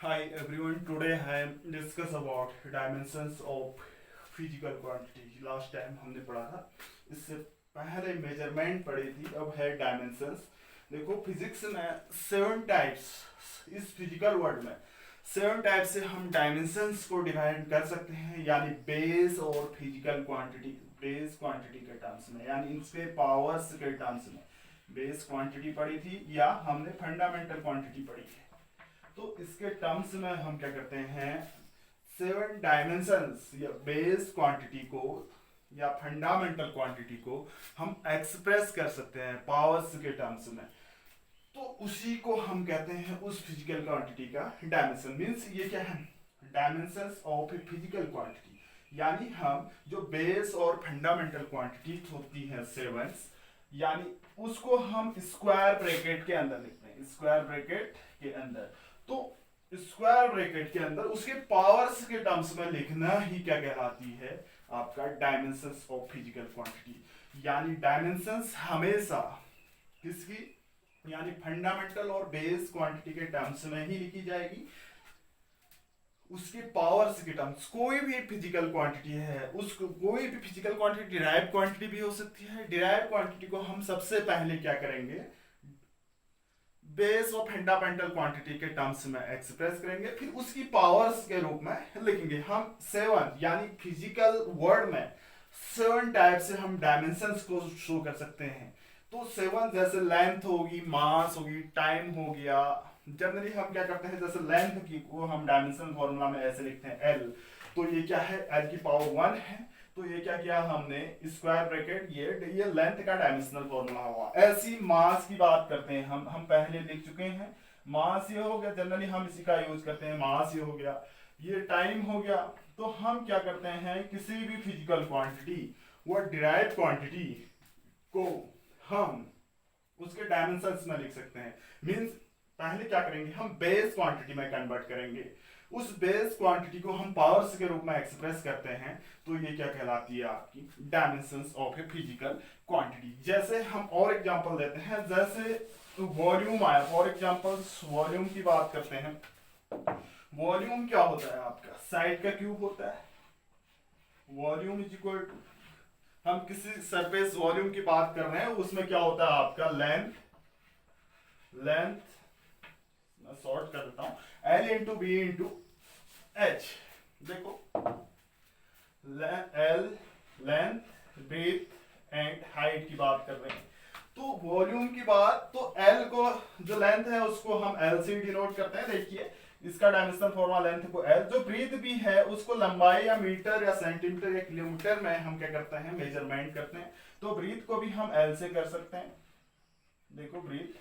Hi everyone, today I am discuss about dimensions of physical quantity. Last time हमने पढ़ा था, इससे पहले मेजरमेंट पढ़ी थी, अब है डायमेंशंस। देखो फिजिक्स में 7 टाइप्स, इस फिजिकल वर्ल्ड में 7 टाइप से हम डायमेंशंस को डिवाइड कर सकते हैं, यानी बेस और फिजिकल क्वांटिटी, बेस क्वांटिटी के टर्म्स में, यानी इसके पावर्स के टर्म्स में बेस क्वांटिटी पढ़ी थी या हमने फंडामेंटल क्वांटिटी पढ़ी थी। तो इसके टर्म्स में हम क्या करते हैं, 7 डायमेंशंस या बेस क्वांटिटी को या फंडामेंटल क्वांटिटी को हम एक्सप्रेस कर सकते हैं पावर्स के टर्म्स में। तो उसी को हम कहते हैं उस फिजिकल क्वांटिटी का डायमेंशन। मींस ये क्या है, dimensions of a physical quantity, यानी हम जो बेस और फंडामेंटल क्वांटिटी होती है 7, यानी उसको हम स्क्वायर ब्रैकेट के अंदर लिखते हैं, स्क्वायर ब्रैकेट के अंदर। तो स्क्वायर ब्रैकेट के अंदर उसके पावर्स के टर्म्स में लिखना ही क्या कहलाती है, आपका डायमेंशंस ऑफ फिजिकल क्वांटिटी। यानी डायमेंशंस हमेशा किसकी, यानी फंडामेंटल और बेस क्वांटिटी के टर्म्स में ही लिखी जाएगी, उसके पावर्स के टर्म्स। कोई भी फिजिकल क्वांटिटी है, उसको कोई भी फिजिकल क्वांटिटी डिराइव क्वांटिटी भी हो सकती है। डिराइव क्वांटिटी को हम सबसे पहले क्या करेंगे, बेस और फंडामेंटल क्वांटिटी के टर्म्स में एक्सप्रेस करेंगे, फिर उसकी पावर्स के रूप में लिखेंगे। हम 7 यानी फिजिकल वर्ड में 7 टाइप से हम डायमेंशंस को शो कर सकते हैं। तो 7 जैसे लेंथ होगी, मास होगी, टाइम हो गया। जनरली हम क्या करते हैं, जैसे लेंथ की को हम डायमेंशन फॉर्मूला में ऐसे लिखते हैं एल। तो ये क्या है, एल की पावर 1 है। तो ये क्या किया हमने, स्क्वायर ब्रैकेट, ये लेंथ का डायमेंशनल फॉर्मूला हुआ। ऐसी मास की बात करते हैं हम पहले लिख चुके हैं। मास ये हो गया, जनरली हम इसी का यूज करते हैं, मास ये हो गया। ये टाइम हो गया। तो हम क्या करते हैं, किसी भी फिजिकल क्वांटिटी वो डिराइव क्वांटिटी को हम उसके डायमेंशंस में लिख सकते हैं। मींस पहले क्या करेंगे, हम बेस क्वांटिटी में कन्वर्ट करेंगे, उस बेस क्वांटिटी को हम पावर्स के रूप में एक्सप्रेस करते हैं। तो ये क्या कहलाती है, आपकी dimensions of a physical quantity. जैसे हम और एग्जांपल देते हैं, जैसे वॉल्यूम आया, फॉर एग्जांपल वॉल्यूम की बात करते हैं। वॉल्यूम क्या होता है, आपका साइड का क्यूब होता है। वॉल्यूम इज इक्वल टू, हम किसी सरफेस वॉल्यूम की बात कर रहे हैं, उसमें क्या होता है आपका लेंथ, लेंथ मैं शॉर्ट कर देता हूं, l into b into h. देखो l length, breadth and height की बात कर रहे हैं। तो वॉल्यूम की बात, तो एल को जो लेंथ है उसको हम एल से डिनोट करते हैं। देखिए इसका डायमेंशनल फॉर्मूला लेंथ को एल, जो ब्रीथ भी है उसको लंबाई या मीटर या सेंटीमीटर या किलोमीटर में हम क्या करते हैं, मेजरमेंट करते हैं। तो ब्रीथ को भी हम एल से कर सकते हैं। देखो ब्रीथ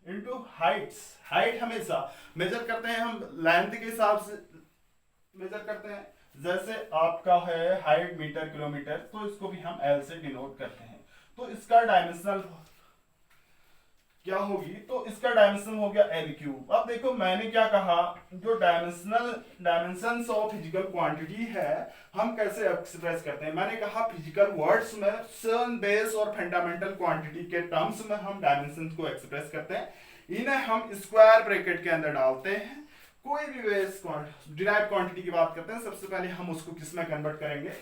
इनटू हाइट्स, हाइट हमेशा मेजर करते हैं हम लेंथ के हिसाब से मेजर करते हैं। जैसे आपका है हाइट मीटर किलोमीटर, तो इसको भी हम एल से डिनोट करते हैं। तो इसका डायमेंशनल क्या होगी, तो इसका डायमेंशन हो गया एल क्यूब। अब देखो मैंने क्या कहा, जो डायमेंशंस ऑफ फिजिकल क्वांटिटी है हम कैसे एक्सप्रेस करते हैं। मैंने कहा फिजिकल वर्ड्स में 7 बेस और फंडामेंटल क्वांटिटी के टर्म्स में हम डायमेंशंस को एक्सप्रेस करते हैं। इन्हें हम स्क्वायर ब्रैकेट के अंदर डालते हैं। कोई भी बेस डिराइव क्वांटिटी की बात करते हैं, सबसे पहले हम उसको किस में कन्वर्ट करेंगे,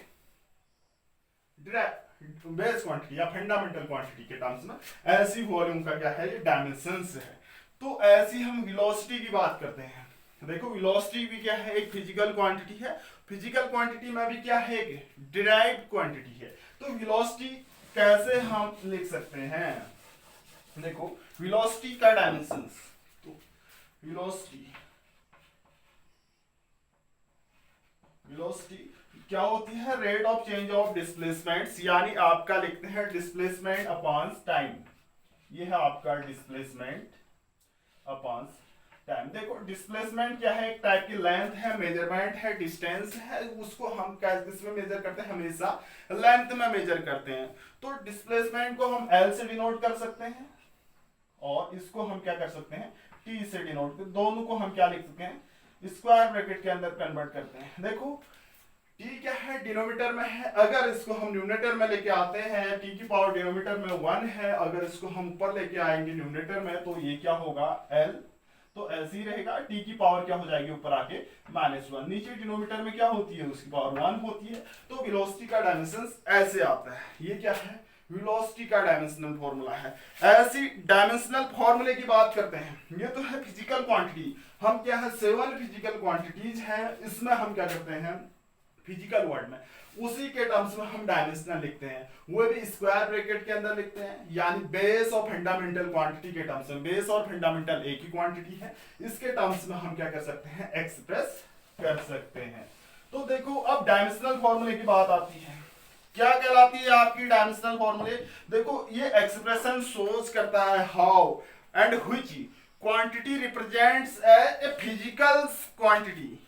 बेस क्वांटिटी या फंडामेंटल क्वांटिटी के टर्म्स में। ऐसी वॉल्यूम का क्या है, ये डायमेंशंस है। तो ऐसी हम वेलोसिटी की बात करते हैं। देखो वेलोसिटी भी क्या है, एक फिजिकल क्वांटिटी है। फिजिकल क्वांटिटी में भी क्या है, एक डिराइव्ड क्वांटिटी है। तो वेलोसिटी कैसे हम लिख सकते हैं, देखो वेलोसिटी का डायमेंशंस, तो वेलोसिटी वेलोसिटी क्या होती है, rate of change of displacement, यानी आपका लिखते हैं डिस्प्लेसमेंट अपॉन टाइम। ये है आपका डिस्प्लेसमेंट अपॉन टाइम। देखो डिस्प्लेसमेंट क्या है, एक टाइप की लेंथ है, मेजरमेंट है, डिस्टेंस है, उसको हम किसमें मेजर करते हैं, हमेशा लेंथ में मेजर करते हैं। तो डिस्प्लेसमेंट को हम एल से डिनोट कर सकते हैं और इसको हम क्या कर सकते हैं, टी से डिनोट। दोनों को हम क्या लिख सकते हैं, स्क्वायर ब्रैकेट के अंदर कन्वर्ट करते हैं। देखो टी क्या है, डिनोमीटर में है, अगर इसको हम न्यूमरेटर में लेके आते हैं, टी की पावर डिनोमीटर में 1 है, अगर इसको हम ऊपर लेके आएंगे न्यूमरेटर में, तो ये क्या होगा एल। तो ऐसे ही रहेगा, टी की पावर क्या हो जाएगी ऊपर आके -1, नीचे डिनोमिनेटर में क्या होती है उसकी पावर 1 होती है। तो वेलोसिटी का डायमेंशन ऐसे आता है। ये क्या है, वेलोसिटी का डायमेंशनल फॉर्मूला है। ऐसी डायमेंशनल फॉर्मूले की बात करते हैं। ये तो है फिजिकल क्वांटिटी, हम क्या है 7 फिजिकल क्वांटिटीज हैं, इसमें हम क्या करते हैं फिजिकल वर्ड में उसी के टर्म्स में हम डायमेंशनल लिखते हैं, वो भी स्क्वायर ब्रैकेट के अंदर लिखते हैं, यानी बेस और फंडामेंटल क्वांटिटी के टर्म्स में। बेस और फंडामेंटल एक ही क्वांटिटी है, इसके टर्म्स में हम क्या कर सकते हैं एक्सप्रेस कर सकते हैं। तो देखो अब डायमेंशनल फॉर्मूले की बात आती है, क्या कहलाती है आपकी डायमेंशनल फॉर्मूले। देखो ये एक्सप्रेशन शोज करता है how and which quantity represents a physical quantity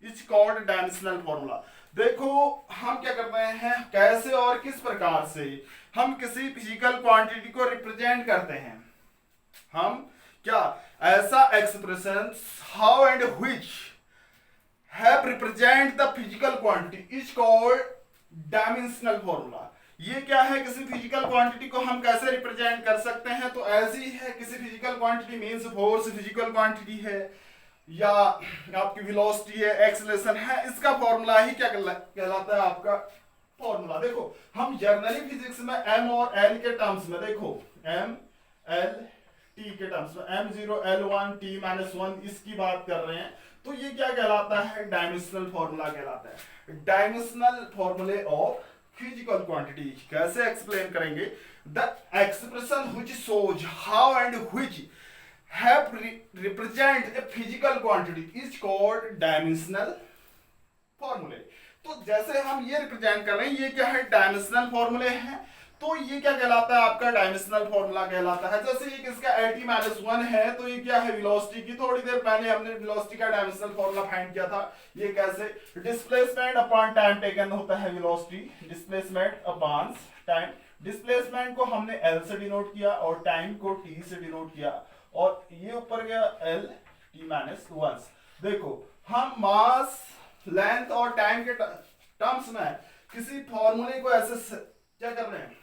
is called dimensional formula. देखो हम क्या कर रहे हैं, कैसे और किस प्रकार से हम किसी फिजिकल क्वांटिटी को रिप्रेजेंट करते हैं। हम क्या ऐसा expression how and which have represent the physical quantity is called dimensional formula. ये क्या है, किसी फिजिकल क्वांटिटी को हम कैसे रिप्रेजेंट कर सकते हैं। तो ऐसी है, किसी physical quantity means force physical quantity है या आपकी वेलोसिटी है, एक्सेलरेशन है, इसका फॉर्मूला ही क्या कहलाता है आपका फॉर्मूला। देखो हम जर्नली फिजिक्स में एम और एल के टर्म्स में, देखो एम एल टी के टर्म्स में m0 l1 t-1 इसकी बात कर रहे हैं, तो ये क्या कहलाता है डायमेंशनल फॉर्मूला कहलाता है। डायमेंशनल फॉर्मूले ऑफ फिजिकल क्वांटिटी कैसे एक्सप्लेन करेंगे, the expression which shows how and which have represent a physical quantity is called dimensional formula। तो जैसे हम ये रिप्रेजेंट कर रहे हैं, ये क्या है डायमेंशनल फॉर्मूले हैं, तो ये क्या कहलाता है आपका डायमेंशनल फॉर्मूला कहलाता है। जैसे ये किसका LT-1 है, तो ये क्या है वेलोसिटी की। थोड़ी देर पहले हमने वेलोसिटी का डायमेंशनल फॉर्मूला फाइंड किया था, ये कैसे डिस्प्लेसमेंट अपॉन टाइम टेकन होता है velocity, displacement upon time. Displacement को हमने L से डिनोट किया और टाइम को T से डिनोट किया, और ये ऊपर गया L-T-1। देखो हम मास लेंथ और टाइम के टर्म्स में किसी फॉर्मूले को ऐसे क्या कर रहे हैं,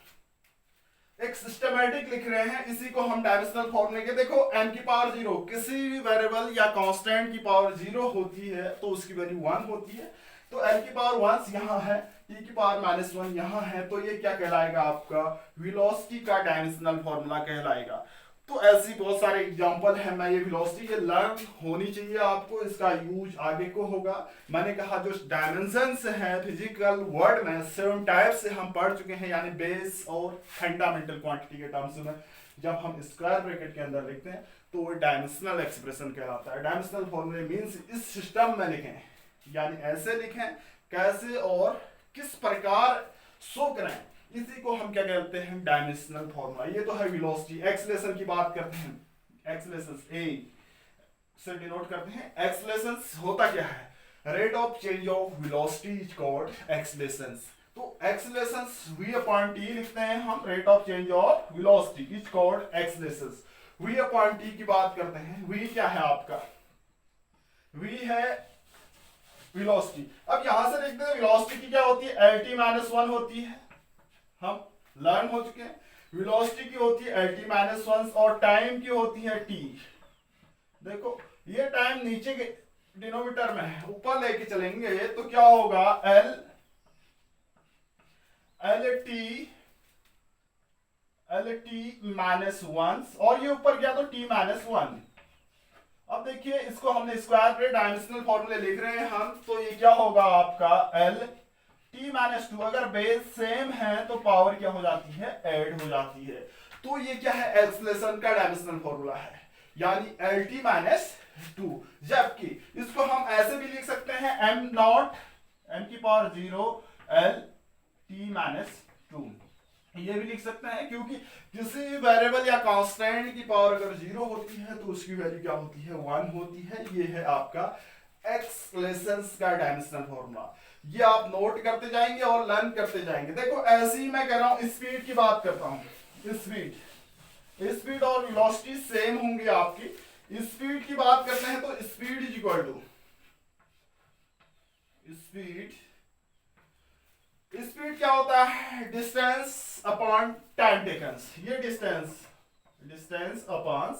एक सिस्टमैटिक लिख रहे हैं, इसी को हम डायमेंशनल फॉर्मूले के। देखो m की पावर 0 किसी भी वेरिएबल या कांस्टेंट की पावर 0 होती है तो उसकी वैल्यू 1 होती है, तो m की पावर 1 यहाँ है, t की पावर -1 यहाँ है, तो ये क्या कहलाएगा आपका वेलोसिटी का डायमेंशनल फॉर्मूला कहलाएगा। तो ऐसी बहुत सारे एग्जांपल है, मैं ये वेलोसिटी ये लर्न होनी चाहिए आपको, इसका यूज आगे को होगा। मैंने कहा जो डायमेंशंस हैं फिजिकल वर्ड में 7 टाइप से हम पढ़ चुके हैं, यानी बेस और फंडामेंटल क्वांटिटी के टर्म्स में जब हम स्क्वायर ब्रैकेट के अंदर लिखते हैं तो वो डायमेंशनल एक्सप्रेशन कहलाता है। डायमेंशनल फॉर्मूले मींस इस सिस्टम में लिखें, यानी ऐसे लिखें कैसे और किस प्रकार शो करें, इसी को हम क्या कहते हैं डायमेंशनल फॉर्मूला। ये तो है वेलोसिटी। एक्सेलरेशन की बात करते हैं, एक्सेलरेशन ए से डिनोट करते हैं। एक्सेलरेशन होता क्या है, rate of change of velocity is called acceleration. तो एक्सेलरेशन v/t लिखते हैं हम, rate of change of velocity is called acceleration. v/t की बात करते हैं, v क्या है आपका, v है वेलोसिटी। अब यहां से देखते हैं वेलोसिटी की क्या होती है, LT-1 होती है, हम लर्न हो चुके हैं। वेलोसिटी की होती है LT-1 और टाइम की होती है t। देखो ये टाइम नीचे के डिनोमिनेटर में है, ऊपर लेके चलेंगे तो क्या होगा LT-1 और ये ऊपर गया तो T-1। अब देखिए इसको हमने स्क्वायर ब्रैकेट डायमेंशनल फॉर्मूले लिख रहे हैं हम, तो ये क्या होगा आपका L-T-2। अगर बेस सेम है तो पावर क्या हो जाती है, ऐड हो जाती है। तो ये क्या है एक्सेलरेशन का डायमेंशनल फॉर्मूला है, यानी L-T-2। जबकि इसको हम ऐसे भी लिख सकते हैं m0 m की पावर 0 L-T-2, ये भी लिख सकते हैं, क्योंकि किसी वेरिएबल या कांस्टेंट की पावर अगर 0 होती है तो उसकी वैल्यू क्या होती है 1 होती है। ये है आपका एक्सेलरेशन का डायमेंशनल फॉर्मूला। ये आप नोट करते जाएंगे और लर्न करते जाएंगे। देखो ऐसे ही मैं कह रहा हूं, स्पीड की बात करता हूं, स्पीड और वेलोसिटी सेम होंगे आपकी। स्पीड की बात करते हैं तो speed is equal to speed क्या होता है, डिस्टेंस अपॉन टाइम टेकन। ये डिस्टेंस अपॉन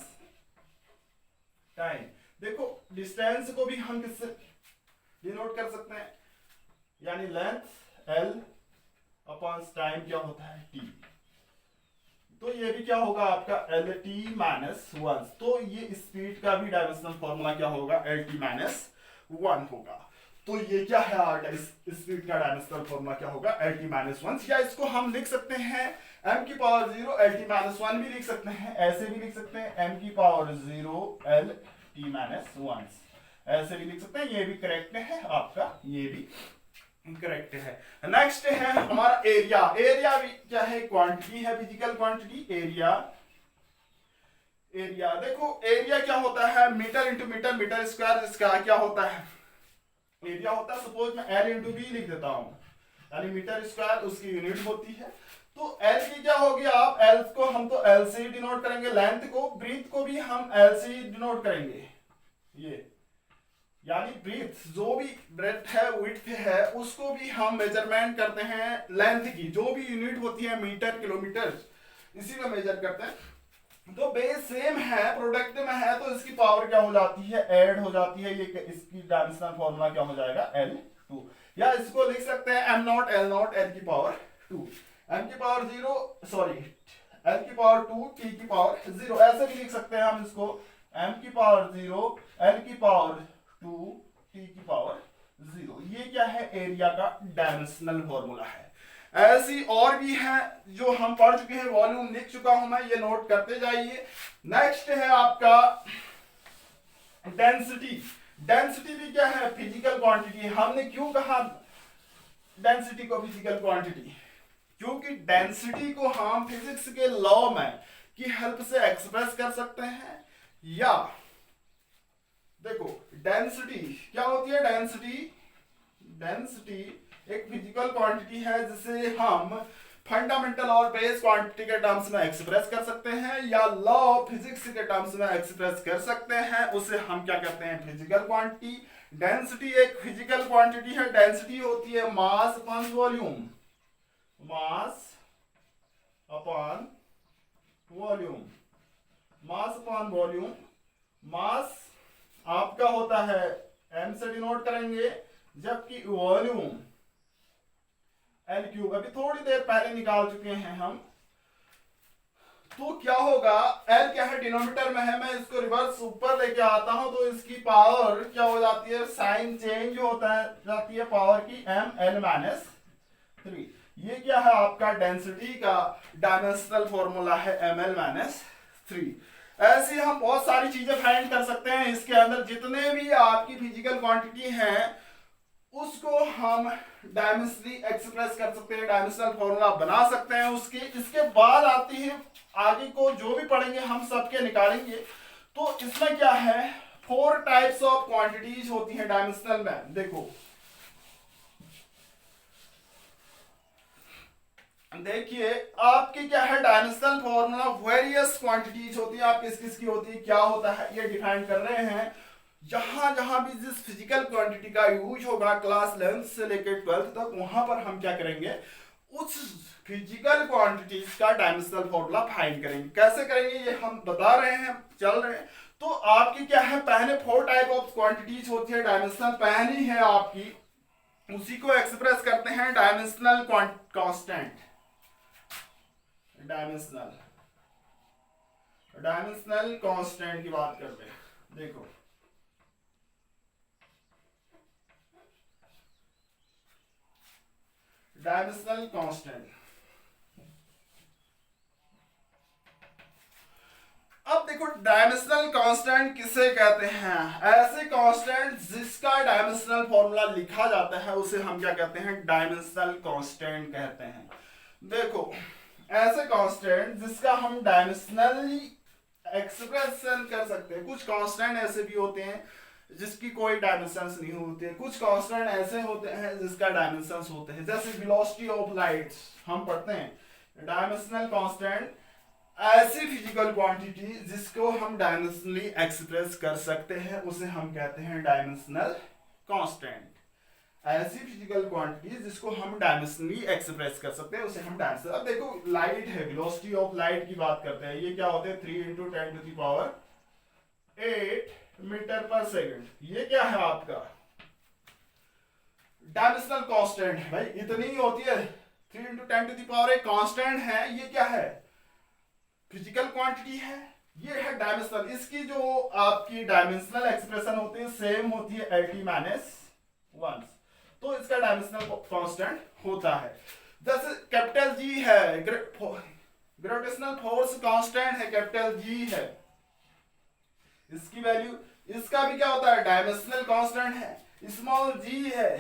टाइम। देखो डिस्टेंस को भी हम किससे डिनोट कर सकते हैं, यानी लेंथ एल अपॉन टाइम क्या होता है टी। तो ये भी क्या होगा आपका एल टी माइनस वन। तो ये स्पीड का भी डायमेंशनल फॉर्मूला क्या होगा, एल टी माइनस वन होगा। तो ये क्या है आपका स्पीड का डायमेंशनल फॉर्मूला क्या होगा, एल टी माइनस वन। या इसको हम लिख सकते हैं एम की power zero L T minus one भी लिख सकते हैं, ऐसे भी लिख सकते हैं एम की power zero L T minus one, ऐसे भी लिख सकते हैं। ये भी करेक्ट है आपका, ये भी करेक्ट है। नेक्स्ट है हमारा एरिया। एरिया भी क्या है, क्वांटिटी है, फिजिकल क्वांटिटी। एरिया, एरिया देखो एरिया क्या होता है, metre into metre, metre square. इसका क्या होता है, एरिया होता है। सपोज मैं एल इंटू बी लिख देता हूं, यानी मीटर स्क्वायर उसकी यूनिट होती है। तो एल की क्या होगी, आप एल को हम तो एल से ही डिनोट करेंगे, लेंथ को, ब्रीथ को भी हम एल से ही डिनोट करेंगे। ये यानी ब्रीथ जो भी ब्रेथ है, विड्थ है, उसको भी हम मेजरमेंट करते हैं लेंथ की, जो भी यूनिट होती है मीटर किलोमीटर, इसी में मेजर करते हैं। तो बेस सेम है, प्रोडक्ट में है, तो इसकी पावर क्या हो जाती है, ऐड हो जाती है। ये इसकी डायमेंशनल फॉर्मूला क्या हो जाएगा, L2। या इसको लिख सकते हैं m not L not L की पावर 2, m की पावर 0 सॉरी L की पावर 2 t की पावर 0, ऐसे भी लिख सकते हैं हम इसको, m की पावर 0 L की पावर 2 t की पावर 0। ये क्या है, एरिया का डायमेंशनल फॉर्मूला है। ऐसी और भी है जो हम पढ़ चुके हैं, वॉल्यूम लिख चुका हूं मैं, ये नोट करते जाइए। नेक्स्ट है आपका डेंसिटी। डेंसिटी भी क्या है, फिजिकल क्वांटिटी। हमने क्यों कहा डेंसिटी को फिजिकल क्वांटिटी, क्योंकि डेंसिटी को हम फिजिक्स के लॉ में की हेल्प से एक्सप्रेस कर सकते हैं। या देखो डेंसिटी क्या होती है, डेंसिटी एक फिजिकल क्वांटिटी है जिसे हम फंडामेंटल और बेस क्वांटिटी के टर्म्स में एक्सप्रेस कर सकते हैं, या लॉ ऑफ फिजिक्स के टर्म्स में एक्सप्रेस कर सकते हैं। उसे हम क्या कहते हैं, फिजिकल क्वांटिटी। डेंसिटी एक फिजिकल क्वांटिटी है। डेंसिटी होती है mass upon volume, mass upon volume, mass upon volume. Mass आपका होता है m से डिनोट करेंगे, जबकि वॉल्यूम एल क्यूब। अभी थोड़ी देर पहले निकाल चुके हैं हम। तो क्या होगा, एल क्या है, डिनोमिनेटर में है, मैं इसको रिवर्स ऊपर लेके आता हूं तो इसकी पावर क्या हो जाती है, साइन चेंज होता है, जाती है पावर की एम एल माइनस 3। ये क्या है आपका डेंसिटी का डायमेंशनल फॉर्मूला है एम एल माइनस 3। ऐसे हम बहुत सारी चीजें फाइंड कर सकते हैं। इसके अंदर जितने भी आपकी फिजिकल क्वांटिटी हैं उसको हम डायमेंशनली एक्सप्रेस कर सकते हैं, डायमेंशनल फॉर्मूला बना सकते हैं उसके। इसके बाद आती है आगे को जो भी पढ़ेंगे हम सबके निकालेंगे। तो इसमें क्या है, 4 टाइप्स ऑफ क्वांटिटीज होती हैं डायमेंशनल में। देखो देखिए आपकी क्या है डायमेंशनल फॉर्मूला, वेरियस क्वांटिटीज होती है। आप किस किस की होती है, क्या होता है, ये डिफाइन कर रहे हैं। जहां जहां भी जिस फिजिकल क्वांटिटी का यूज होगा क्लास 11 से लेकर 12 तक, वहां पर हम क्या करेंगे, उस फिजिकल क्वांटिटीज का डायमेंशनल फॉर्मूला फाइंड करेंगे। कैसे करेंगे ये हम बता रहे हैं, चल रहे हैं। तो आपकी क्या है, पहले 4 टाइप ऑफ क्वांटिटीज होती है डायमेंशनल। पहली है आपकी, उसी को एक्सप्रेस करते हैं डायमेंशनल कांस्टेंट। डायमेंशनल कांस्टेंट की बात करते हैं। देखो डायमेंशनल कांस्टेंट, अब देखो डायमेंशनल कांस्टेंट किसे कहते हैं, ऐसे कांस्टेंट जिसका डायमेंशनल फॉर्मूला लिखा जाता है उसे हम क्या कहते हैं, डायमेंशनल कांस्टेंट कहते हैं। देखो ऐसे कांस्टेंट जिसका हम डायमेंशनली एक्सप्रेशन कर सकते हैं। कुछ कांस्टेंट ऐसे भी होते हैं जिसकी कोई डायमेंशंस नहीं होते हैं, कुछ कांस्टेंट ऐसे होते हैं जिसका डायमेंशंस होते हैं। जैसे वेलोसिटी ऑफ लाइट हम पढ़ते हैं, डायमेंशनल कांस्टेंट ऐसी फिजिकल क्वांटिटी जिसको हम डायमेंशनली एक्सप्रेस कर सकते हैं उसे हम कहते हैं डायमेंशनल कांस्टेंट। ऐसी फिजिकल क्वांटिटी जिसको हम डायमेंशनली एक्सप्रेस कर सकते हैं उसे हम डायमेंशनल। अब देखो लाइट है, वेलोसिटी ऑफ लाइट की बात करते हैं, ये क्या होते हैं 3 × 10⁻⁸ मीटर पर सेकंड। ये क्या है आपका डायमेंशनल कांस्टेंट है भाई, इतनी ही होती है 3 × 10⁻⁸ एक कांस्टेंट है। ये क्या है फिजिकल क्वांटिटी है, ये है डायमेंशनल। इसकी जो आपकी डायमेंशनल एक्सप्रेशन होती है सेम होती है LT-1, तो इसका डायमेंशनल कांस्टेंट होता है। जैसे कैपिटल जी है, ग्रेविटेशनल फोर्स कांस्टेंट है, कैपिटल जी है, इसकी वैल्यू, इसका भी क्या होता है डायमेंशनल कांस्टेंट है। स्मॉल जी है,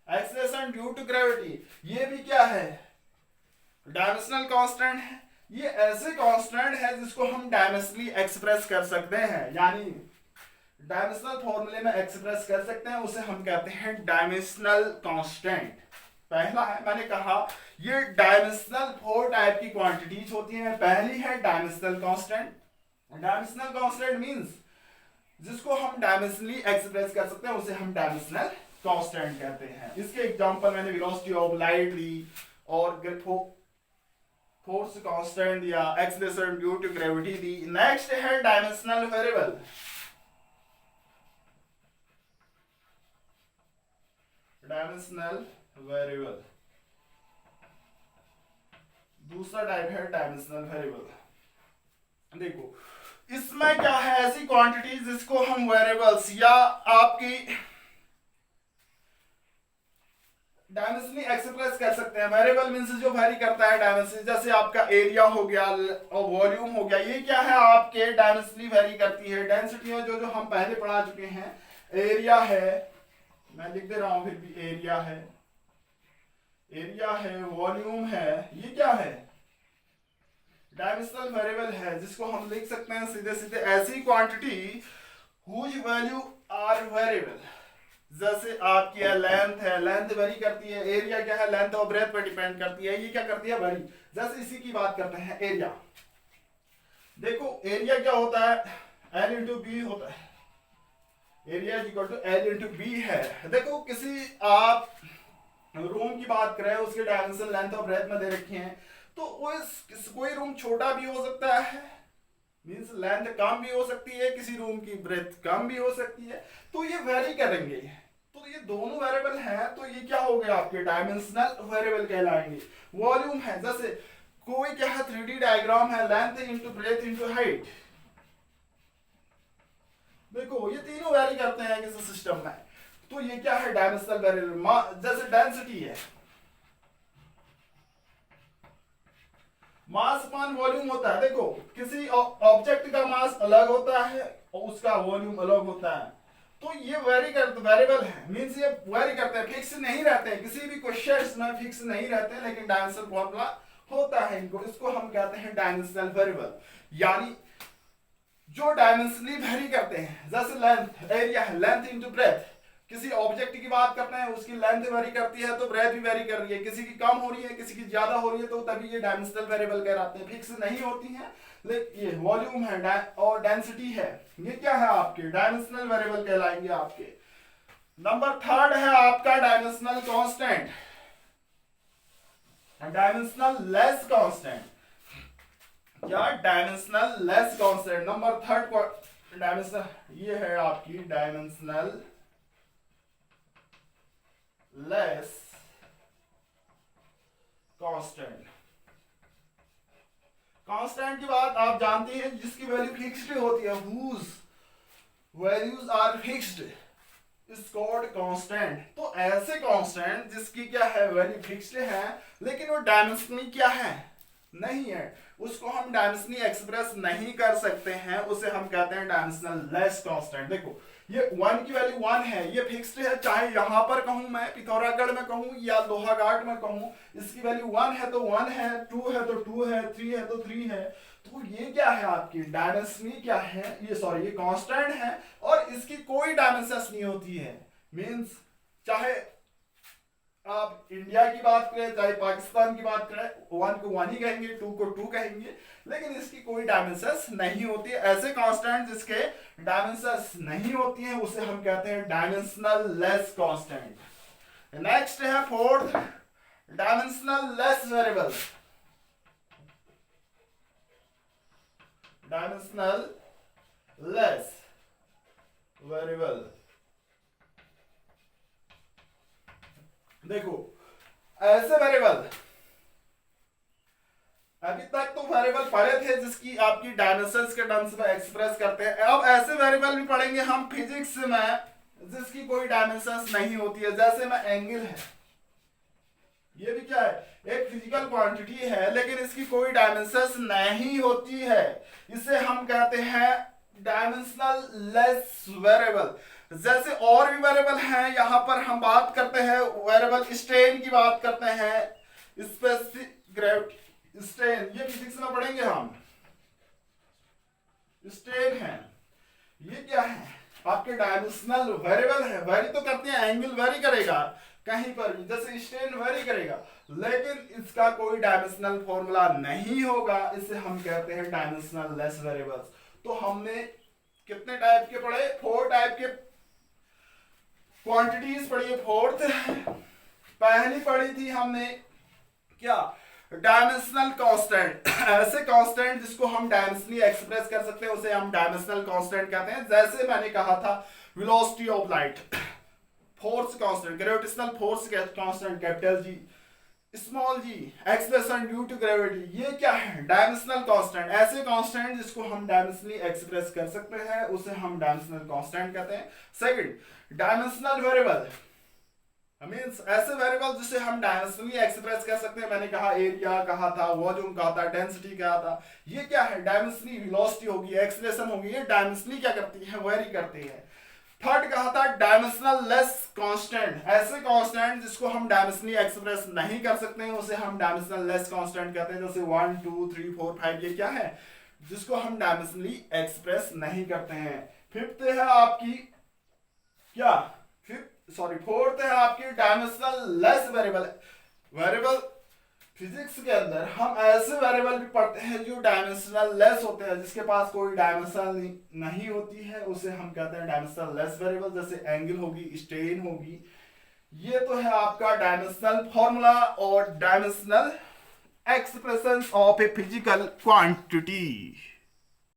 एक्सेलरेशन ड्यू टू ग्रेविटी, ये भी क्या है डायमेंशनल कांस्टेंट है। ये ऐसे कांस्टेंट है जिसको हम डायमेंशनली एक्सप्रेस कर सकते हैं, यानी डायमेंशनल फॉर्मूले में एक्सप्रेस कर सकते हैं, उसे हम कहते हैं डायमेंशनल कांस्टेंट। पहला है, मैंने कहा ये डायमेंशनल 4 टाइप की क्वांटिटीज होती हैं। पहली है dimensional constant. Dimensional constant means जिसको हम डायमेंशनली एक्सप्रेस कर सकते हैं उसे हम डायमेंशनल कांस्टेंट कहते हैं। इसके एग्जांपल मैंने वेलोसिटी ऑफ लाइट ली और फोर्स कांस्टेंट दिया, एक्सेलरेशन ड्यू टू ग्रेविटी दी। नेक्स्ट है डायमेंशनल वेरिएबल। डायमेंशनल वेरिएबल दूसरा टाइप है डायमेंशनल वेरिएबल। देखो इसमें क्या है, ऐसी क्वांटिटीज जिसको हम वेरिएबल्स या आपकी डायमेंशनली एक्सप्रेस कर सकते हैं। वेरिएबल मींस जो वेरी करता है डायमेंशन, जैसे आपका एरिया हो गया और वॉल्यूम हो गया, ये क्या है आपके डायमेंशनली वेरी करती है। डेंसिटी है जो हम पहले पढ़ा चुके हैं, एरिया है, मैं लिख दे रहा हूं फिर भी, एरिया है, वॉल्यूम है, ये क्या है डायमेंशनल वेरिएबल है जिसको हम लिख सकते हैं सीधे सीधे ऐसी quantity whose value are variable. जैसे आपकी लेंथ है, लेंथ वेरी करती है। एरिया क्या है, लेंथ और ब्रेथ पर डिपेंड करती है, ये क्या करती है वेरी। जैसे इसी की बात करते हैं एरिया। देखो एरिया क्या होता है, L/B होता है, area is equal to L/B है। देखो किसी आप रूम की बात करें, उसके डायमेंशन लेंथ और ब्रेथ में दे रखे हैं, तो कोई रूम छोटा भी हो सकता है, मींस लेंथ कम भी हो सकती है, किसी रूम की ब्रेथ कम भी हो सकती है, तो ये वेरी करेंगे। तो ये दोनों वेरिएबल हैं, तो ये क्या हो गया आपके डायमेंशनल वेरिएबल कहलाएंगे। वॉल्यूम है, जैसे कोई क्या है 3D डायग्राम है, length into breadth into height. देखो ये तीनों वेरी करते हैं किसी सिस्टम में, तो ये क्या है डायमेंशनल वेरिएबल। जैसे डेंसिटी है, मास अपान वॉल्यूम होता है। देखो किसी ऑब्जेक्ट का मास अलग होता है और उसका वॉल्यूम अलग होता है, तो ये वेरी करते वेरिएबल है, मींस ये वेरी करते हैं, फिक्स नहीं रहते हैं, किसी भी क्वेश्चंस में फिक्स नहीं रहते हैं, लेकिन डायमेंशनल फॉर्मूला होता है इनको, इसको हम कहते हैं डायमेंशनल वेरिएबल, यानी जो डायमेंशनली वेरी करते हैं। जैसे लेंथ, एरिया है, लेंथ इंटू ब्रेथ, किसी ऑब्जेक्ट की बात करते हैं, उसकी लेंथ वेरी करती है तो ब्रेथ भी वेरी कर रही है, किसी की कम हो रही है, किसी की ज्यादा हो रही है, तो तभी ये डायमेंशनल वेरिएबल कहलाते हैं, फिक्स नहीं होती हैं। लेकिन ये वॉल्यूम है और डेंसिटी है, ये क्या है आपके डायमेंशनल वेरिएबल कहलाएंगे आपके। नंबर 3 है आपका dimensional constant, dimensional less constant. क्या dimensional less constant, number 3 dimensional, ये है आपकी डायमेंशनल लेस कांस्टेंट। कांस्टेंट की बात आप जानते हैं, जिसकी वैल्यू फिक्स्ड होती है, whose values are fixed is called constant। तो ऐसे कांस्टेंट जिसकी क्या है वैल्यू फिक्स्ड है, लेकिन वो डायमेंशनली क्या है नहीं है, उसको हम डायमेंशनली एक्सप्रेस नहीं कर सकते हैं, उसे हम कहते हैं डायमेंशनल लेस कांस्टेंट। देखो ये 1 की वैल्यू 1 है, ये फिक्स्ड है, चाहे यहां पर कहूं मैं पिथौरागढ़ में कहूं या लोहाघाट में कहूं, इसकी वैल्यू 1 है तो 1 है, 2 है तो 2 है, 3 है तो 3 है। तो ये क्या है आपकी डायमेंशनली क्या है, ये कांस्टेंट है और इसकी कोई डायमेंशंस नहीं होती है। मींस चाहे आप इंडिया की बात करें चाहे पाकिस्तान की बात करें, 1 को 1 ही कहेंगे, 2 को 2 कहेंगे, लेकिन इसकी कोई डायमेंशंस नहीं होती है। ऐसे कांस्टेंट जिसके डायमेंशंस नहीं होती हैं उसे हम कहते हैं डायमेंशनल लेस कांस्टेंट। नेक्स्ट है 4th dimensional less variable. Dimensional less variable. देखो ऐसे वेरिएबल, अभी तक तो वेरिएबल पढ़े थे जिसकी आपकी डायमेंशंस के टर्म्स में एक्सप्रेस करते हैं। अब ऐसे वेरिएबल भी पढ़ेंगे हम फिजिक्स में जिसकी कोई डायमेंशंस नहीं होती है, जैसे में एंगल है, ये भी क्या है, एक फिजिकल क्वांटिटी है लेकिन इसकी कोई डायमेंशंस नहीं होती है, इसे हम कहते हैं डायमेंशनल लेस वेरिएबल। जैसे और भी वेरिएबल हैं, यहां पर हम बात करते हैं वेरिएबल स्ट्रेन की बात करते हैं, स्पेसिफिक ग्रेविटी स्ट्रेन, ये फिजिक्स में पढ़ेंगे हम। स्ट्रेन है, ये क्या है, आपके डायमेंशनल वेरिएबल है, वेरी तो करते हैं, एंगल वेरी करेगा कहीं पर भी, जैसे स्ट्रेन वेरी करेगा, लेकिन इसका कोई डायमेंशनल फॉर्मूला नहीं होगा, इसे हम कहते हैं डायमेंशनल लेस वेरिएबल्स। तो हमने कितने टाइप के पढ़े, 4 टाइप के क्वांटिटीज पढ़ी है। फोर्थ पहली पढ़ी थी हमने क्या, डायमेंशनल कांस्टेंट, ऐसे कांस्टेंट जिसको हम डायमेंशनली एक्सप्रेस कर सकते हैं उसे हम डायमेंशनल कांस्टेंट कहते हैं। जैसे मैंने कहा था velocity of light, force constant, gravitational force constant capital G, small G, acceleration due to gravity, ये क्या है, डायमेंशनल कांस्टेंट। ऐसे कांस्टेंट जिसको हम डायमेंशनली एक्सप्रेस कर सकते हैं उसे हम डायमेंशनल कांस्टेंट कहते हैं। सेकंड डायमेंशनल वेरिएबल मींस ऐसे वेरिएबल जिसे हम डायमेंशनली एक्सप्रेस कर सकते हैं। मैंने कहा एरिया कहा था, वॉल्यूम कहा था, डेंसिटी कहा था, ये क्या है, डायमेंशनली वेलोसिटी होगी, एक्सलेशन होगी, ये डायमेंशनली क्या करती है, वेरी करती है। थर्ड कहा था डायमेंशनल लेस कांस्टेंट, ऐसे कांस्टेंट जिसको हम डायमेंशनली एक्सप्रेस नहीं कर सकते हैं उसे हम डायमेंशनल लेस कांस्टेंट कहते हैं। जैसे 1 2 3 4 5 ये क्या है, जिसको हम डायमेंशनली एक्सप्रेस नहीं करते हैं। फिफ्थ है आपकी क्या, फोर्थ है आपकी dimensional less variable. Variable physics के अंदर हम ऐसे वेरिएबल भी पढ़ते हैं जो डायमेंशनल लेस होते हैं, जिसके पास कोई डायमेंशन नहीं होती है, उसे हम कहते हैं डायमेंशनल लेस वेरिएबल। जैसे एंगल होगी, स्ट्रेन होगी, ये तो है आपका डायमेंशनल फॉर्मूला और dimensional expression of a physical quantity.